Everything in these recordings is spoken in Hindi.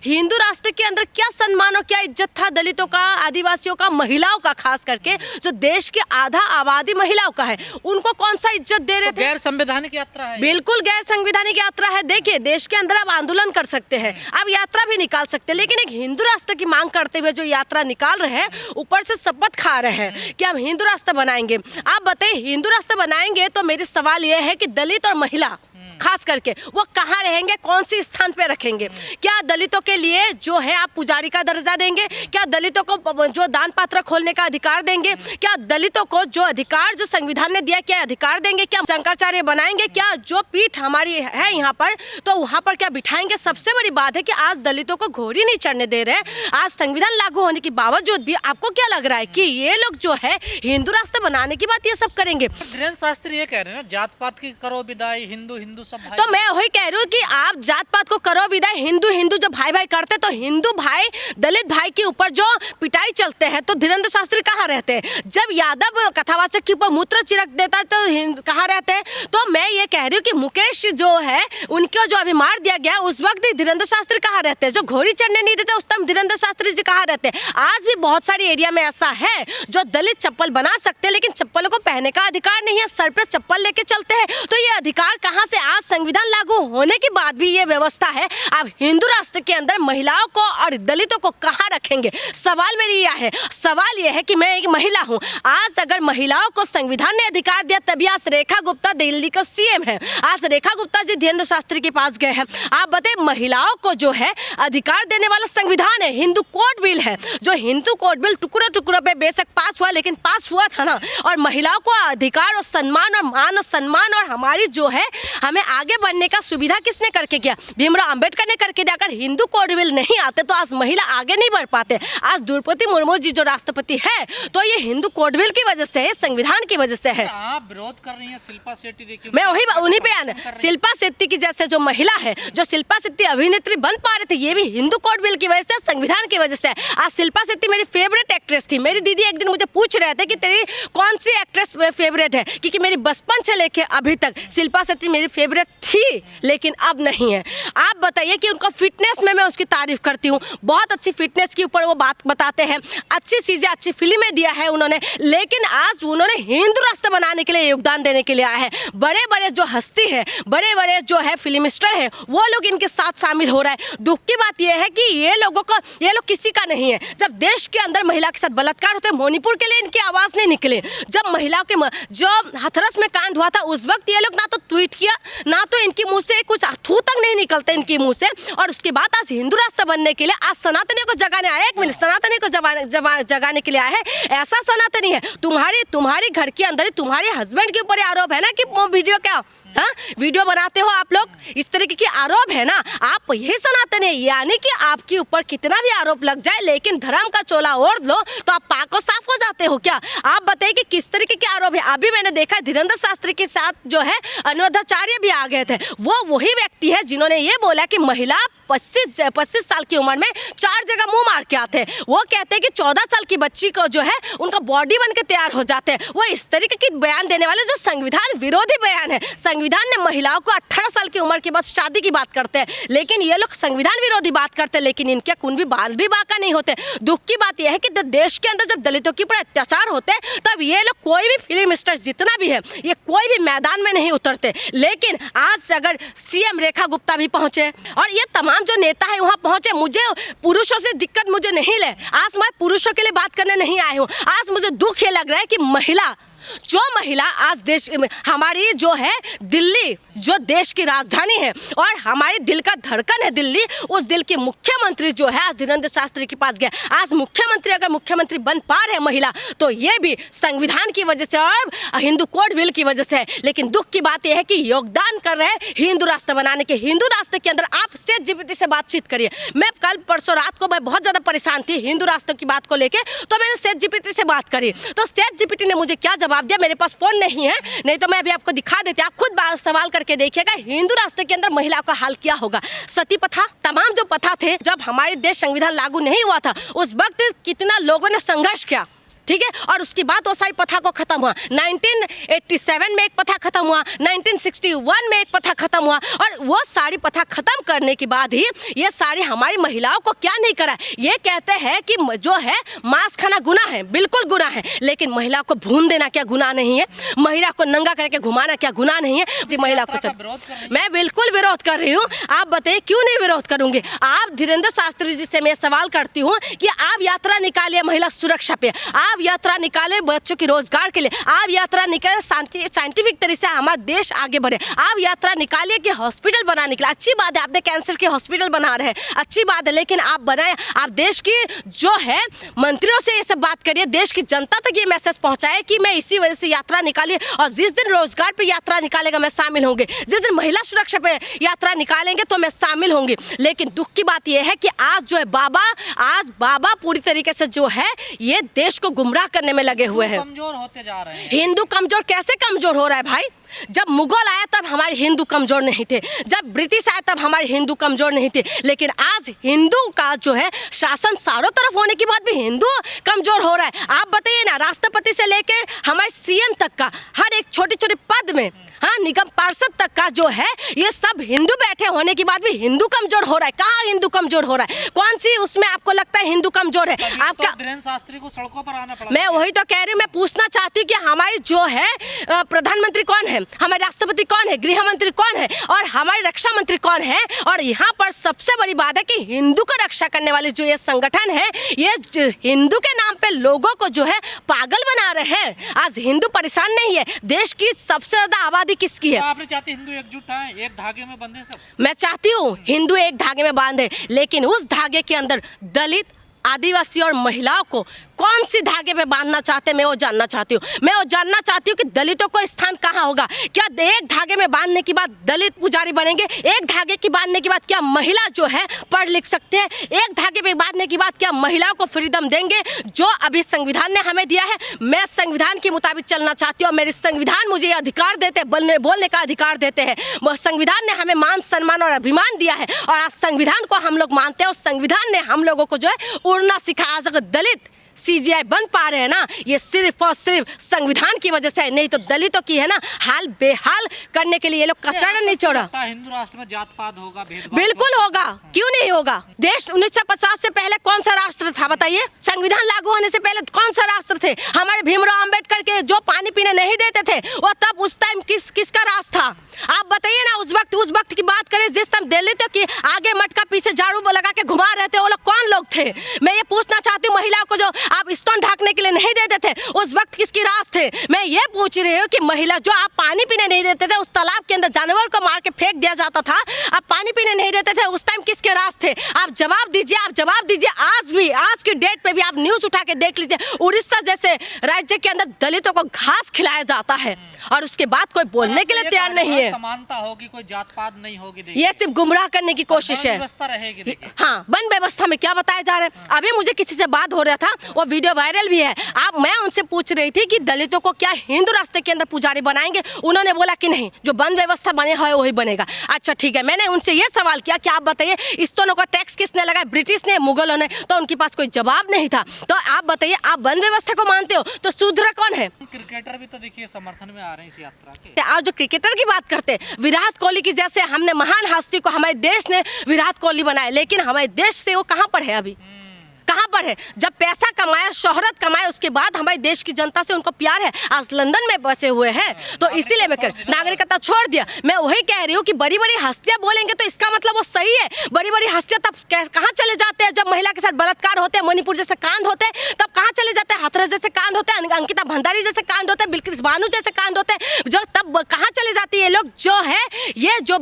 हिंदू राष्ट्र के अंदर क्या सम्मान और क्या इज्जत था दलितों का, आदिवासियों का, महिलाओं का, खास करके जो देश की आधा आबादी महिलाओं का है, उनको कौन सा इज्जत दे रहे थे? गैर संवैधानिक यात्रा है, बिल्कुल गैर संवैधानिक यात्रा है। देखिए, देश के अंदर आप आंदोलन कर सकते हैं, आप यात्रा भी निकाल सकते हैं, लेकिन एक हिंदू राष्ट्र की मांग करते हुए जो यात्रा निकाल रहे हैं, ऊपर से शपथ खा रहे हैं कि हम हिंदू राष्ट्र बनाएंगे। आप बताइए, हिंदू राष्ट्र बनाएंगे तो मेरी सवाल यह है कि दलित और महिला खास करके वो कहाँ रहेंगे, कौन सी स्थान पे रखेंगे? क्या दलितों के लिए जो है आप पुजारी का दर्जा देंगे? क्या दलितों को जो दान पात्र खोलने का अधिकार देंगे? क्या दलितों को जो अधिकार जो संविधान ने दिया, क्या अधिकार देंगे? क्या शंकराचार्य बनाएंगे? क्या जो पीठ हमारी है यहाँ पर, तो वहाँ पर क्या बिठाएंगे? सबसे बड़ी बात है कि आज दलितों को घोड़ी नहीं चढ़ने दे रहे। आज संविधान लागू होने के बावजूद भी आपको क्या लग रहा है कि ये लोग जो है हिंदू राष्ट्र बनाने की बात ये सब करेंगे? धीरेन्द्र शास्त्री ये कह रहे हैं ना, जात पात की करो विदाई, हिंदू हिंदू सब भाई। तो मैं वही कह रही हूँ कि आप जात पात को करो विदाई, हिंदू हिंदू जो भाई भाई करते, तो हिंदू भाई दलित भाई के ऊपर जो पिटाई चलते हैं, तो धीरेन्द्र शास्त्री कहाँ रहते हैं? जब यादव कथावाचक के ऊपर मूत्र चिरक देता है तो कहाँ रहते हैं? तो मैं ये कह रही हूँ कि मुकेश जो है उनको जो अभी मार दिया गया, उस वक्त धीरेन्द्र शास्त्री कहाँ रहते हैं? जो घोड़ी चढ़ने नहीं देते उस टाइम धीरेन्द्र शास्त्री जी कहाँ रहते हैं? आज भी बहुत सारी एरिया में ऐसा है जो दलित चप्पल बना सकते हैं, लेकिन चप्पलों को पहनने का अधिकार नहीं है, सर पे चप्पल लेके चलते हैं। तो ये अधिकार कहाँ से? आज संविधान लागू होने के बाद भी ये व्यवस्था है। आप हिंदू राष्ट्र के अंदर महिलाओं को और दलितों को कहाँ रखेंगे? सवाल मेरी यह है, सवाल यह है कि मैं एक महिला हूँ। आज अगर महिलाओं को संविधान ने अधिकार दिया, तभी आज रेखा गुप्ता दिल्ली का सीएम है। आज रेखा गुप्ता जी धीरेन्द्र शास्त्री के पास गए हैं। आप बताइए, महिलाओं को जो है अधिकार देने वाला संविधान है, हिंदू कोड बिल है। जो हिंदू कोड बिल टुकड़ों टुकड़ों पे बेशक पास हुआ, लेकिन पास हुआ था ना। और महिलाओं को अधिकार और सम्मान और मान और सम्मान और हमारी जो है हमें आगे बढ़ने का सुविधा किसने करके किया? भीमराव अंबेडकर ने करके दिया। अगर हिंदू कोड बिल नहीं आते तो आज महिला आगे नहीं बढ़ पाते। आज द्रौपदी मुर्मू जी जो राष्ट्रपति है, तो ये हिंदू कोड बिल की वजह से है, संविधान की वजह से है। आप विरोध कर रही हैं शिल्पा शेट्टी, देखिए मैं वही उन्हीं पे आना, शिल्पा शेट्टी की जैसे जो महिला है, जो शिल्पा शेट्टी अभिनेत्री बन पा रहे थे, ये भी हिंदू कोड बिल की वजह से, संविधान की वजह से। आज शिल्पा शेट्टी मेरी फेवरेट एक्ट्रेस थी। मेरी दीदी एक दिन मुझे पूछ रहे थे कि तेरी कौन सी एक्ट्रेस फेवरेट है, क्योंकि मेरी बचपन से लेके अभी तक शिल्पा शेट्टी मेरी फेवरेट थी, लेकिन अब नहीं है। आप बताइए कि उनका फिटनेस में मैं उसकी तारीफ करती हूँ, बहुत अच्छी फिटनेस के ऊपर वो बात बताते हैं, अच्छी चीज़ें, अच्छी फिल्में दिया है उन्होंने, लेकिन आज उन्होंने हिंदू राष्ट्र बनाने के लिए योगदान देने के लिए आया है। बड़े बड़े जो हस्ती है, बड़े बड़े जो है फिल्म स्टार है, वो लोग इनके साथ शामिल हो रहा है। दुख की बात यह है कि ये लोग किसी का नहीं है। जब देश के अंदर महिला के साथ बलात्कार होते हैं, मणिपुर के लिए इनकी आवाज़ नहीं निकले। जब महिलाओं के जो हाथरस में कांड हुआ था, उस वक्त ये लोग ना तो ट्वीट किया, ना तो इनके मुंह से कुछ थू तक नहीं निकलते इनके मुंह से। और उसके बाद आज हिंदू राष्ट्र बनने के लिए आज सनातनी को जगाने आया, एक मिनट, सनातनी को जगाने के लिए आया है। ऐसा सनातनी है, तुम्हारी घर के अंदर तुम्हारे हस्बैंड के ऊपर आरोप है ना कि वीडियो क्या वीडियो बनाते हो आप लोग, इस तरीके की आरोप है ना, आप यही सनातनी है। यानी कि आपके ऊपर कितना भी आरोप लग जाए, लेकिन धर्म का चोला ओढ़ लो तो आप पाक और साफ हो जाते हो क्या? आप बताइए कि किस तरीके के आरोप है। अभी मैंने देखा धीरेन्द्र शास्त्री के साथ जो है अनुराधाचार्य भी आ गए थे। वो वही व्यक्ति है जिन्होंने ये बोला कि महिला 25 साल की उम्र में 4 जगह मुंह मार के आते हैं। वो कहते हैं कि 14 साल की बच्ची को जो है उनका बॉडी बन के तैयार हो जाते हैं। वो इस तरीके की बयान देने वाले जो संविधान विरोधी बयान है। संविधान ने महिलाओं को 18 साल की उम्र के बाद शादी की बात करते हैं, लेकिन ये लोग संविधान विरोधी बात करते हैं, लेकिन इनके कुन भी बाल भी बाका नहीं होते। दुख की बात यह है कि देश के अंदर जब दलितों के ऊपर अत्याचार होते हैं, तब ये लोग कोई भी फिल्म स्टार जितना भी है, ये कोई भी मैदान में नहीं उतरते। लेकिन आज अगर सीएम रेखा गुप्ता भी पहुंचे और ये तमाम जो नेता है वहां पहुंचे, मुझे पुरुषों से दिक्कत मुझे नहीं ले। आज मैं पुरुषों के लिए बात करने नहीं आई हूँ। आज मुझे दुख ये लग रहा है कि महिला आज देश हमारी जो है दिल्ली, जो देश की राजधानी है और हमारी दिल का धड़कन है दिल्ली, उस दिल के मुख्यमंत्री जो है आज धीरेन्द्र शास्त्री के पास गया। आज मुख्यमंत्री अगर मुख्यमंत्री बन पा रहे महिला, तो ये भी संविधान की वजह से और हिंदू कोड बिल की वजह से है। लेकिन दुख की बात यह है कि योगदान कर रहे हैं हिंदू राष्ट्र बनाने के। हिंदू राष्ट्र के अंदर आप ChatGPT से बातचीत करिए। मैं कल परसों रात को मैं बहुत ज़्यादा परेशान थी हिंदू राष्ट्र की बात को लेकर, तो मैंने ChatGPT से बात करी, तो ChatGPT ने मुझे क्या जवाब दिया? मेरे पास फोन नहीं है, नहीं तो मैं अभी आपको दिखा देती। आप खुद सवाल करके देखिएगा हिंदू राष्ट्र के अंदर महिलाओं का हाल क्या होगा। सती प्रथा, तमाम जो प्रथा थे, जब हमारे देश संविधान लागू नहीं हुआ था, उस वक्त कितना लोगों ने संघर्ष किया। ठीक है, और उसके बाद वो सारी प्रथा को खत्म हुआ। 1987 में एक प्रथा खत्म हुआ, 1961 में एक प्रथा खत्म हुआ, और वो सारी प्रथा खत्म करने के बाद ही ये सारी हमारी महिलाओं को क्या नहीं करा। ये कहते हैं कि जो है मांस खाना गुनाह है, बिल्कुल गुनाह है, लेकिन महिला को भून देना क्या गुनाह नहीं है, महिला को नंगा करके घुमाना क्या गुनाह नहीं है जी। महिला को मैं बिल्कुल विरोध कर रही हूँ। आप बताइए क्यों नहीं विरोध करूंगी। आप धीरेन्द्र शास्त्री जी से मैं सवाल करती हूँ कि आप यात्रा निकालिए महिला सुरक्षा पे, आप यात्रा निकाले बच्चों की रोजगार के लिए, आप यात्रा निकाले साइंटिफिक तरीके से हमारा देश आगे बढ़े, आप यात्रा निकालिए कि हॉस्पिटल बनाने के लिए। अच्छी बात है, आपने कैंसर के हॉस्पिटल बना रहे हैं, अच्छी बात है, लेकिन आप बनाए, आप देश की जो है मंत्रियों से ये सब बात करिए, देश की जनता तक ये मैसेज पहुंचाए कि मैं इसी वजह से यात्रा निकाली, और जिस दिन रोजगार पे यात्रा निकालेगा मैं शामिल होंगे, जिस दिन महिला सुरक्षा पे यात्रा निकालेंगे तो मैं शामिल होंगी। लेकिन दुख की बात यह है कि आज जो है बाबा पूरी तरीके से जो है ये देश को गुमराह करने में लगे हुए हैं। कमजोर होते जा रहे हैं। हिंदू कमजोर कैसे कमजोर हो रहा है भाई? जब मुगल आया तब हमारे हिंदू कमजोर नहीं थे, जब ब्रिटिश आया तब हमारे हिंदू कमजोर नहीं थे, लेकिन आज हिंदू का जो है शासन चारों तरफ होने के बाद भी हिंदू कमजोर हो रहा है। आप बताइए ना, राष्ट्रपति से लेके हमारे सीएम तक का हर एक छोटे छोटे पद में, हाँ, निगम पार्षद तक का जो है ये सब हिंदू बैठे होने के बाद भी हिंदू कमजोर हो रहा है। कहाँ हिंदू कमजोर हो रहा है? कौन सी उसमें आपको लगता है हिंदू कमजोर है? आपका धीरेन्द्र शास्त्री को सड़कों पर आना पड़ा। मैं वही तो कह रही हूँ, मैं पूछना चाहती हूँ कि हमारी जो है प्रधानमंत्री कौन है, हमारे राष्ट्रपति कौन है, गृह मंत्री कौन है, और हमारे रक्षा मंत्री कौन है? और यहाँ पर सबसे बड़ी बात है कि हिंदू का रक्षा करने वाले जो ये संगठन है, ये हिंदू के नाम पे लोगों को जो है पागल बना रहे हैं। आज हिंदू परेशान नहीं है, देश की सबसे ज्यादा आबादी किसकी है? तो आपने चाहते हिंदू एकजुट आए, एक धागे में बंधे सब? मैं चाहती हूँ हिंदू एक धागे में बांधे, लेकिन उस धागे के अंदर दलित, आदिवासी और महिलाओं को कौन सी धागे पे बांधना चाहते हैं, मैं वो जानना चाहती हूँ। मैं वो जानना चाहती हूँ कि दलितों को स्थान कहाँ होगा। क्या एक धागे में बांधने के बाद दलित पुजारी बनेंगे? एक धागे की बांधने के बाद क्या महिला जो है पढ़ लिख सकते हैं? एक धागे पे बांधने के बाद क्या महिलाओं को फ्रीडम देंगे जो अभी संविधान ने हमें दिया है? मैं संविधान के मुताबिक चलना चाहती हूँ, मेरे संविधान मुझे अधिकार देते हैं, बोलने का अधिकार देते हैं। संविधान ने हमें मान सम्मान और अभिमान दिया है, और आज संविधान को हम लोग मानते हैं, और संविधान ने हम लोगों को जो है उड़ना सिखाया। अगर दलित सीजीआई बन पा रहे हैं ना, ये सिर्फ और सिर्फ संविधान की वजह से है, नहीं तो दलितों की है ना हाल बेहाल करने के लिए ये लोग कसर नहीं छोड़ा। हिंदू राष्ट्र में जात पात होगा, बिल्कुल होगा, क्यों नहीं होगा? देश 1950 से पहले कौन सा राष्ट्र था बताइए? संविधान लागू होने से पहले कौन सा राष्ट्र थे? हमारे भीमराव अंबेडकर के जो पानी पीने नहीं देते थे, वो तब उस टाइम किसका राज था? आप बताइए ना, उस वक्त की बात करें जिस टाइम दलितों की आगे मटका पीछे झाड़ू लगा के घुमा रहे थे, वो लोग कौन लोग थे? मैं ये पूछना चाहती हूँ, महिलाओं को जो आप स्टोन ढकने के लिए नहीं देते थे, उस वक्त किसकी राज थे? मैं ये पूछ रही हूँ कि महिला जो आप पानी पीने नहीं देते थे, उस तालाब के अंदर जानवर को मार के फेंक दिया जाता था, आप पानी पीने नहीं देते थे, उस टाइम किसके राज थे? आप जवाब दीजिए, आप जवाब दीजिए। आज की डेट पे भी आप न्यूज उठा के देख लीजिए, उड़ीसा जैसे राज्य के अंदर दलितों को घास खिलाया जाता है, और उसके बाद कोई बोलने के लिए तैयार नहीं है। समानता होगी, कोई जात पात नहीं होगी, ये सिर्फ गुमराह करने की कोशिश है। व्यवस्था रहेगी। हाँ, वन व्यवस्था में क्या बताया जा रहा है? अभी मुझे किसी से बात हो रहा था, वो वीडियो वायरल भी है। आप, मैं उनसे पूछ रही थी कि दलितों को क्या हिंदू रास्ते के अंदर पुजारी बनाएंगे? उन्होंने बोला कि नहीं, जो वन व्यवस्था बने हुए वही बनेगा। अच्छा ठीक है, मैंने उनसे ये सवाल किया कि आप बताइए स्तनों का टैक्स किसने लगाया? ब्रिटिश ने, मुगलों ने? तो उनके पास कोई जवाब नहीं था। तो आप बताइए, आप वन व्यवस्था को मानते हो तो शूद्र कौन है? क्रिकेटर भी तो देखिए समर्थन में आ रहे हैं इस यात्रा के। और जो क्रिकेटर की बात करते हैं, विराट कोहली की जैसे हमने महान हस्ती को हमारे देश ने विराट कोहली बनाया, लेकिन हमारे देश से वो कहाँ पर है? अभी कहाँ पर है? जब पैसा कमाया, शोहरत कमाया, उसके बाद हमारे देश की जनता से उनको प्यार है। आज लंदन में बचे हुए हैं, तो इसीलिए मैं नागरिकता छोड़ दिया। मैं वही कह रही हूँ कि बड़ी बड़ी हस्तियां बोलेंगे तो इसका मतलब वो सही है। बड़ी बड़ी हस्तियां तब कहाँ चले जाते हैं? जब महिला के साथ बलात्कार होते हैं, मणिपुर जैसे कांड होते हैं, तब कहाँ चले जाते हैं? हाथरस जैसे कांड होते हैं, अंकिता भंडारी जैसे कांड होते हैं, बिल्किस बानो जैसे कांड होते हैं, जो तब कहाँ चले जाती है ये लोग? जो है ये जो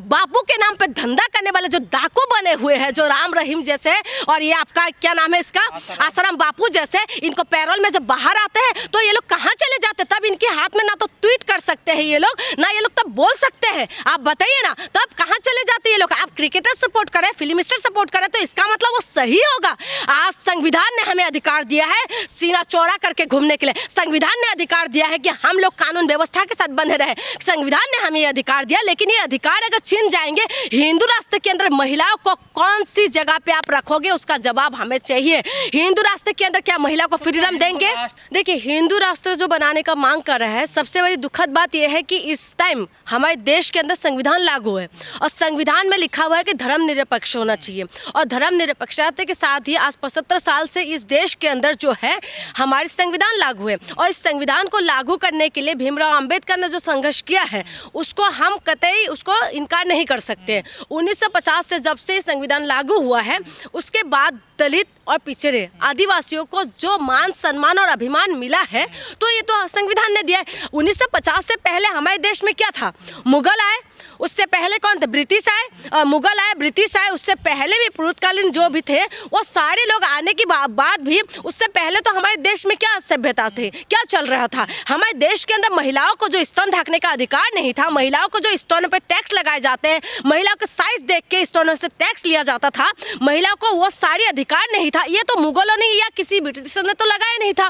बापू के नाम पे धंधा करने वाले जो डाकू बने हुए हैं, जो राम रहीम जैसे, और ये आपका क्या नाम है इसका, आसाराम बापू जैसे, इनको पैरोल में जब बाहर आते हैं तो ये लोग कहाँ चले जाते हैं? तब इनके हाथ में ना तो ट्वीट कर सकते हैं ये लोग, ना ये लोग तब बोल सकते हैं। आप बताइए ना, तब कहाँ चले जाते हैं ये लोग? आप क्रिकेटर सपोर्ट करें, फिल्म स्टार सपोर्ट करें, तो इसका मतलब वो सही होगा। आज संविधान ने हमें अधिकार दिया है सीना चौड़ा करके घूमने के लिए। संविधान ने अधिकार दिया है कि हम लोग कानून व्यवस्था के साथ बंधे रहे। संविधान ने हमें ये अधिकार दिया, लेकिन ये अधिकार अगर राष्ट्र छीन जाएंगे, हिंदू राष्ट्र के अंदर महिलाओं को कौन सी जगह पे आप रखोगे, उसका जवाब हमें चाहिए। हिंदू राष्ट्र के अंदर क्या महिलाओं को फ्रीडम देंगे? देखिए, हिंदू राष्ट्र जो बनाने का मांग कर रहा है, सबसे बड़ी दुखद बात यह है कि इस टाइम हमारे देश के अंदर संविधान लागू है और संविधान में लिखा हुआ है कि धर्मनिरपेक्ष होना चाहिए, और धर्मनिरपेक्षता के साथ ही आज 75 साल से इस देश के अंदर जो है हमारे संविधान लागू है, और इस संविधान को लागू करने के लिए भीमराव अंबेडकर ने जो संघर्ष किया है उसको हम कतई उसको इनकार नहीं कर सकते। 1950 से जब से संविधान लागू हुआ है, उसके बाद दलित और पिछड़े आदिवासियों को जो मान सम्मान और अभिमान मिला है, तो ये तो संविधान ने दिया है। 1950 से पहले हमारे देश में क्या था? मुगल आए, उससे पहले कौन थे? ब्रिटिश आए, मुगल आए, ब्रिटिश आए, उससे पहले भी पूर्वकालीन जो भी थे वो सारे लोग आने के बाद भी उससे पहले तो हमारे देश में क्या सभ्यता थी, क्या चल रहा था? हमारे देश के अंदर महिलाओं को जो स्तन ढकने का अधिकार नहीं था, महिलाओं को जो स्तनों पर टैक्स लगाए जाते हैं, महिलाओं का साइज देख के स्तनों से टैक्स लिया जाता था, महिलाओं को वो सारी अधिकार नहीं था। ये तो मुगलों ने या किसी ब्रिटिशों ने तो लगाया नहीं था।